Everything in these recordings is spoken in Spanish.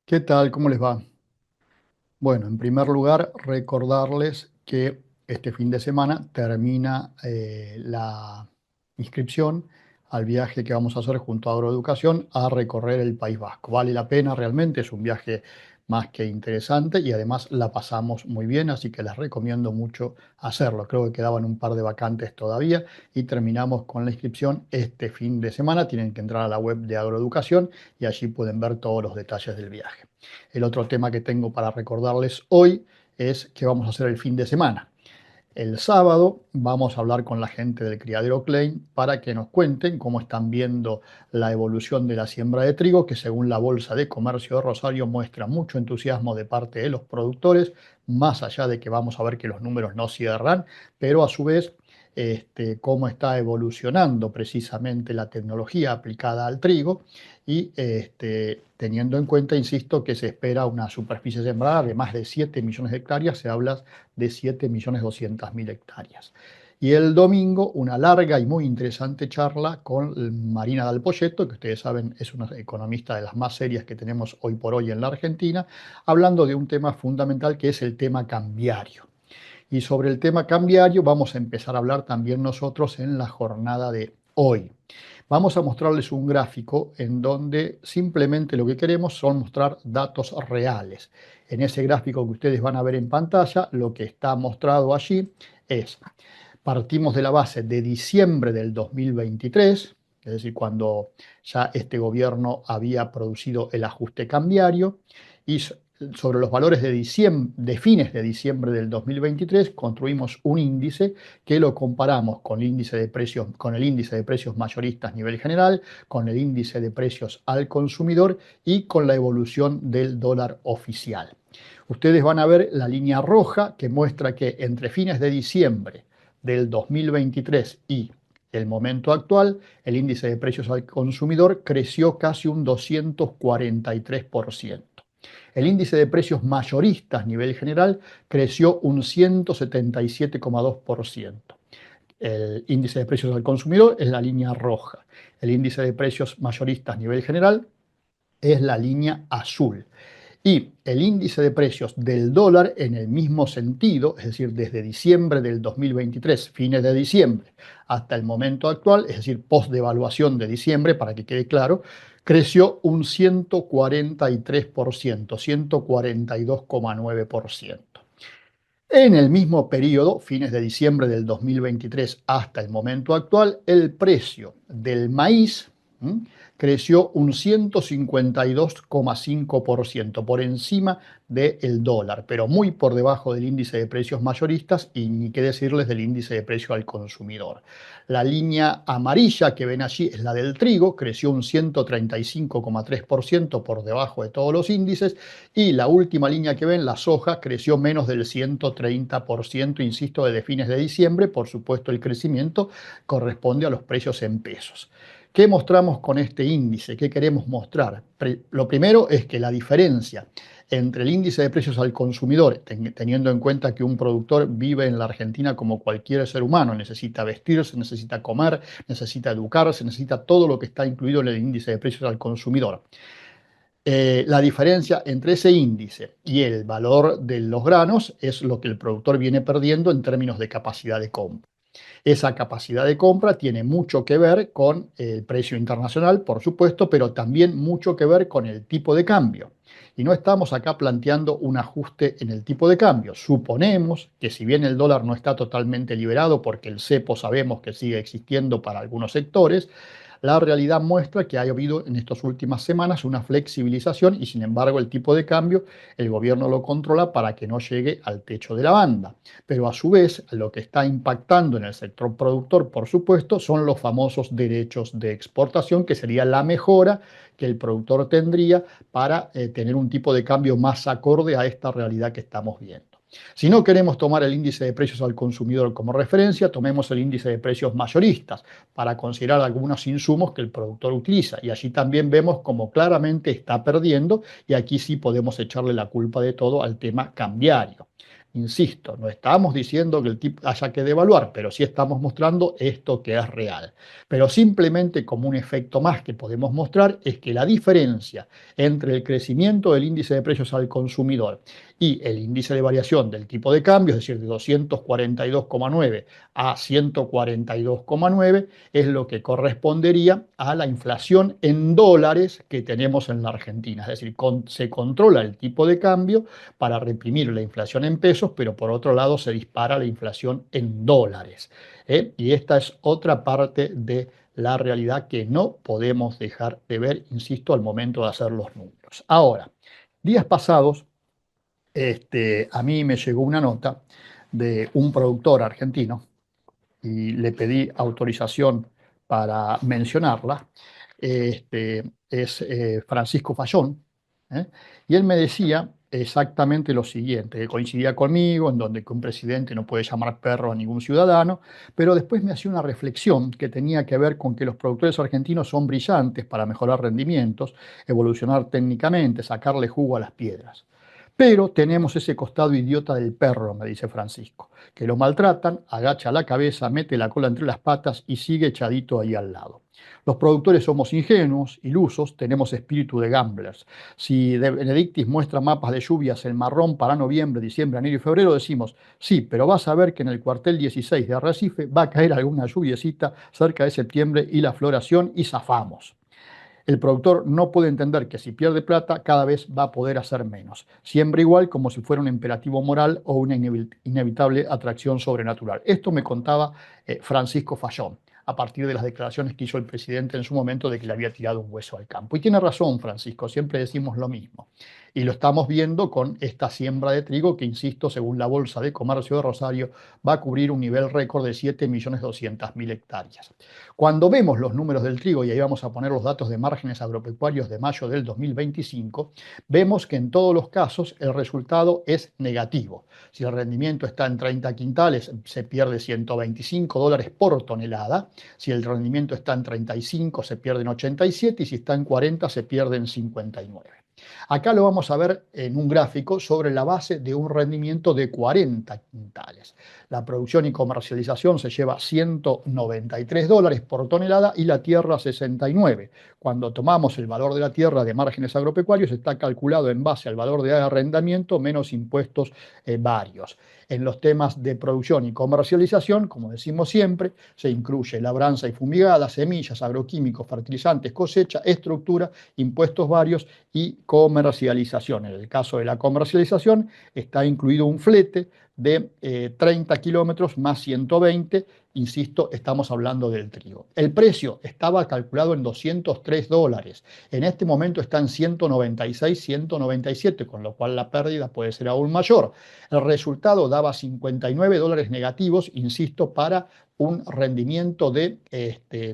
¿Qué tal? ¿Cómo les va? Bueno, en primer lugar, recordarles que este fin de semana termina la inscripción al viaje que vamos a hacer junto a Agroeducación a recorrer el País Vasco. Vale la pena realmente, es un viaje más que interesante y además la pasamos muy bien, así que les recomiendo mucho hacerlo. Creo que quedaban un par de vacantes todavía y terminamos con la inscripción este fin de semana. Tienen que entrar a la web de Agroeducación y allí pueden ver todos los detalles del viaje. El otro tema que tengo para recordarles hoy es que vamos a hacer el fin de semana. El sábado vamos a hablar con la gente del criadero Klein para que nos cuenten cómo están viendo la evolución de la siembra de trigo, que según la Bolsa de Comercio de Rosario muestra mucho entusiasmo de parte de los productores, más allá de que vamos a ver que los números no cierran, pero a su vez cómo está evolucionando precisamente la tecnología aplicada al trigo y teniendo en cuenta, insisto, que se espera una superficie sembrada de más de 7 millones de hectáreas, se habla de 7.200.000 hectáreas. Y el domingo, una larga y muy interesante charla con Marina Dal Poyetto, que ustedes saben es una economista de las más serias que tenemos hoy por hoy en la Argentina, hablando de un tema fundamental que es el tema cambiario. Y sobre el tema cambiario vamos a empezar a hablar también nosotros en la jornada de hoy. Vamos a mostrarles un gráfico en donde simplemente lo que queremos son mostrar datos reales. En ese gráfico que ustedes van a ver en pantalla, lo que está mostrado allí es, partimos de la base de diciembre del 2023, es decir, cuando ya este gobierno había producido el ajuste cambiario, y sobre los valores de fines de diciembre del 2023 construimos un índice que lo comparamos con el índice de precios, con el índice de precios mayoristas a nivel general, con el índice de precios al consumidor y con la evolución del dólar oficial. Ustedes van a ver la línea roja que muestra que entre fines de diciembre del 2023 y el momento actual, el índice de precios al consumidor creció casi un 243%. El índice de precios mayoristas a nivel general creció un 177,2%. El índice de precios al consumidor es la línea roja. El índice de precios mayoristas a nivel general es la línea azul. Y el índice de precios del dólar en el mismo sentido, es decir, desde diciembre del 2023, fines de diciembre, hasta el momento actual, es decir, post-devaluación de diciembre, para que quede claro, creció un 143%, 142,9%. En el mismo periodo, fines de diciembre del 2023 hasta el momento actual, el precio del maíz creció un 152,5% por encima del dólar, pero muy por debajo del índice de precios mayoristas y ni qué decirles del índice de precio al consumidor. La línea amarilla que ven allí es la del trigo, creció un 135,3% por debajo de todos los índices, y la última línea que ven, la soja, creció menos del 130%, insisto, desde fines de diciembre. Por supuesto, el crecimiento corresponde a los precios en pesos. ¿Qué mostramos con este índice? ¿Qué queremos mostrar? Lo primero es que la diferencia entre el índice de precios al consumidor, teniendo en cuenta que un productor vive en la Argentina como cualquier ser humano, necesita vestirse, necesita comer, necesita educarse, necesita todo lo que está incluido en el índice de precios al consumidor. La diferencia entre ese índice y el valor de los granos es lo que el productor viene perdiendo en términos de capacidad de compra. Esa capacidad de compra tiene mucho que ver con el precio internacional, por supuesto, pero también mucho que ver con el tipo de cambio. Y no estamos acá planteando un ajuste en el tipo de cambio. Suponemos que si bien el dólar no está totalmente liberado, porque el cepo sabemos que sigue existiendo para algunos sectores, la realidad muestra que ha habido en estas últimas semanas una flexibilización y sin embargo el tipo de cambio el gobierno lo controla para que no llegue al techo de la banda. Pero a su vez lo que está impactando en el sector productor, por supuesto, son los famosos derechos de exportación, que sería la mejora que el productor tendría para tener un tipo de cambio más acorde a esta realidad que estamos viendo. Si no queremos tomar el índice de precios al consumidor como referencia, tomemos el índice de precios mayoristas para considerar algunos insumos que el productor utiliza. Y allí también vemos cómo claramente está perdiendo, y aquí sí podemos echarle la culpa de todo al tema cambiario. Insisto, no estamos diciendo que el tipo haya que devaluar, pero sí estamos mostrando esto que es real. Pero simplemente como un efecto más que podemos mostrar es que la diferencia entre el crecimiento del índice de precios al consumidor y el índice de variación del tipo de cambio, es decir, de 242,9 a 142,9, es lo que correspondería a la inflación en dólares que tenemos en la Argentina. Es decir, se controla el tipo de cambio para reprimir la inflación en pesos, pero por otro lado se dispara la inflación en dólares. Y esta es otra parte de la realidad que no podemos dejar de ver, insisto, al momento de hacer los números. Ahora, días pasados, a mí me llegó una nota de un productor argentino y le pedí autorización para mencionarla. Es Francisco Fayón, ¿eh? Y él me decía exactamente lo siguiente, que coincidía conmigo, en donde que un presidente no puede llamar perro a ningún ciudadano, pero después me hacía una reflexión que tenía que ver con que los productores argentinos son brillantes para mejorar rendimientos, evolucionar técnicamente, sacarle jugo a las piedras. Pero tenemos ese costado idiota del perro, me dice Francisco, que lo maltratan, agacha la cabeza, mete la cola entre las patas y sigue echadito ahí al lado. Los productores somos ingenuos, ilusos, tenemos espíritu de gamblers. Si De Benedictis muestra mapas de lluvias en marrón para noviembre, diciembre, enero y febrero, decimos, sí, pero vas a ver que en el cuartel 16 de Arrecife va a caer alguna lluviecita cerca de septiembre y la floración y zafamos. El productor no puede entender que si pierde plata, cada vez va a poder hacer menos. Siembra igual como si fuera un imperativo moral o una inevitable atracción sobrenatural. Esto me contaba Francisco Fayón, a partir de las declaraciones que hizo el presidente en su momento de que le había tirado un hueso al campo. Y tiene razón, Francisco, siempre decimos lo mismo. Y lo estamos viendo con esta siembra de trigo que, insisto, según la Bolsa de Comercio de Rosario, va a cubrir un nivel récord de 7.200.000 hectáreas. Cuando vemos los números del trigo, y ahí vamos a poner los datos de márgenes agropecuarios de mayo del 2025, vemos que en todos los casos el resultado es negativo. Si el rendimiento está en 30 quintales, se pierde $125 por tonelada. Si el rendimiento está en 35, se pierden 87, y si está en 40, se pierden 59. Acá lo vamos a ver en un gráfico sobre la base de un rendimiento de 40 quintales. La producción y comercialización se lleva $193 por tonelada y la tierra 69. Cuando tomamos el valor de la tierra de márgenes agropecuarios, está calculado en base al valor de arrendamiento menos impuestos varios. En los temas de producción y comercialización, como decimos siempre, se incluye labranza y fumigada, semillas, agroquímicos, fertilizantes, cosecha, estructura, impuestos varios y comercialización. En el caso de la comercialización está incluido un flete de 30 kilómetros más 120, insisto, estamos hablando del trigo. El precio estaba calculado en $203, en este momento está en 196, 197, con lo cual la pérdida puede ser aún mayor. El resultado daba $59 negativos, insisto, para un rendimiento de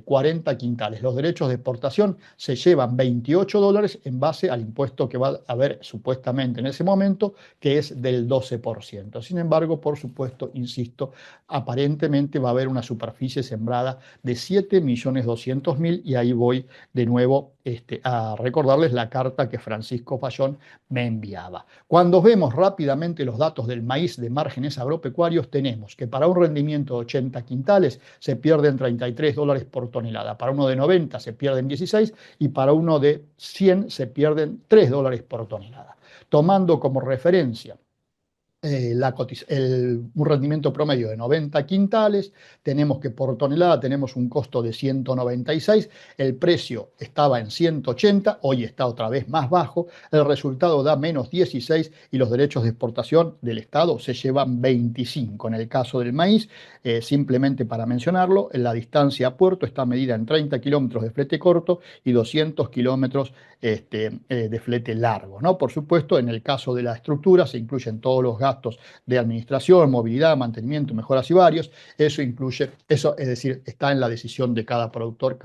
40 quintales. Los derechos de exportación se llevan $28 en base al impuesto que va a haber supuestamente en ese momento, que es del 12%. Sin embargo, por supuesto, insisto, aparentemente va a haber una superficie sembrada de 7.200.000, y ahí voy de nuevo a recordarles la carta que Francisco Fayón me enviaba. Cuando vemos rápidamente los datos del maíz de márgenes agropecuarios, tenemos que para un rendimiento de 80 quintales se pierden $33 por tonelada, para uno de 90 se pierden 16 y para uno de 100 se pierden $3 por tonelada. Tomando como referencia un rendimiento promedio de 90 quintales, tenemos que por tonelada tenemos un costo de 196, el precio estaba en 180, hoy está otra vez más bajo, el resultado da menos 16 y los derechos de exportación del Estado se llevan 25. En el caso del maíz, simplemente para mencionarlo, la distancia a puerto está medida en 30 kilómetros de flete corto y 200 kilómetros de flete largo, ¿no? Por supuesto, en el caso de la estructura se incluyen todos los gastos de administración, movilidad, mantenimiento, mejoras y varios. Eso es decir, está en la decisión de cada productor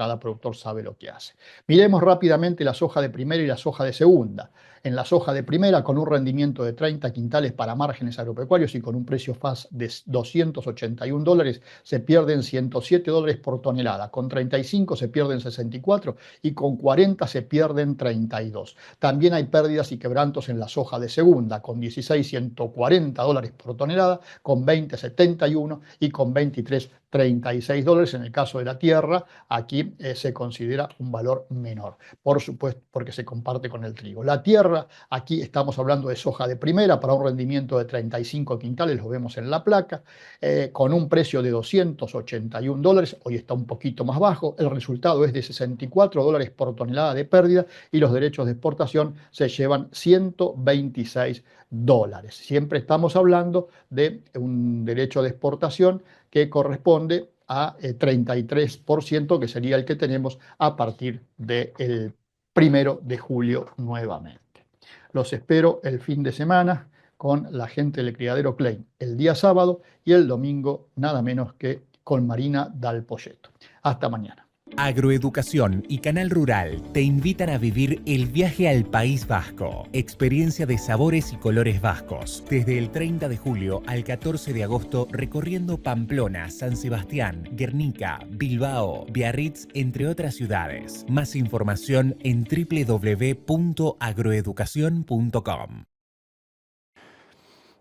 sabe lo que hace. Miremos rápidamente la soja de primera y la soja de segunda. En la soja de primera, con un rendimiento de 30 quintales para márgenes agropecuarios y con un precio FAS de $281, se pierden $107 por tonelada. Con 35 se pierden 64 y con 40 se pierden 32. También hay pérdidas y quebrantos en la soja de segunda. Con 16, 140 40 dólares por tonelada, con 20,71 y con 23,36 dólares. En el caso de la tierra, aquí se considera un valor menor, por supuesto, porque se comparte con el trigo. La tierra, aquí estamos hablando de soja de primera para un rendimiento de 35 quintales, lo vemos en la placa, con un precio de 281 dólares, hoy está un poquito más bajo, el resultado es de 64 dólares por tonelada de pérdida y los derechos de exportación se llevan 126 dólares. Siempre estamos hablando de un derecho de exportación que corresponde a 33%, que sería el que tenemos a partir del 1 de julio nuevamente. Los espero el fin de semana con la gente del criadero Klein el día sábado y el domingo nada menos que con Marina Dal Poyeto. Hasta mañana. Agroeducación y Canal Rural te invitan a vivir el viaje al País Vasco. Experiencia de sabores y colores vascos. Desde el 30 de julio al 14 de agosto recorriendo Pamplona, San Sebastián, Guernica, Bilbao, Biarritz, entre otras ciudades. Más información en www.agroeducacion.com.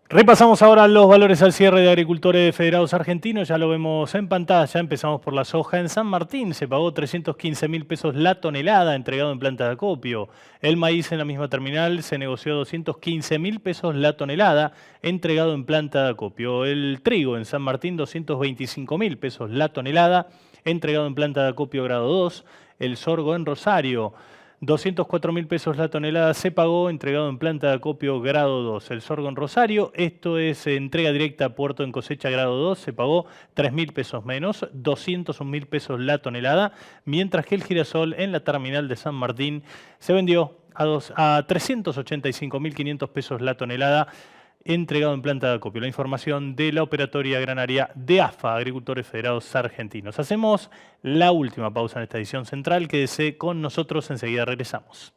Repasamos ahora los valores al cierre de agricultores federados argentinos, ya lo vemos en pantalla. Empezamos por la soja. En San Martín se pagó 315.000 pesos la tonelada entregado en planta de acopio. El maíz en la misma terminal se negoció 215.000 pesos la tonelada entregado en planta de acopio. El trigo en San Martín 225.000 pesos la tonelada entregado en planta de acopio grado 2. El sorgo en Rosario 204.000 pesos la tonelada se pagó, entregado en planta de acopio grado 2. El sorgo en Rosario, esto es entrega directa a puerto en cosecha grado 2, se pagó 3.000 pesos menos, 201.000 pesos la tonelada, mientras que el girasol en la terminal de San Martín se vendió a 385.500 pesos la tonelada, entregado en planta de acopio. La información de la operatoria granaria de AFA, Agricultores Federados Argentinos. Hacemos la última pausa en esta edición central. Quédese con nosotros, enseguida regresamos.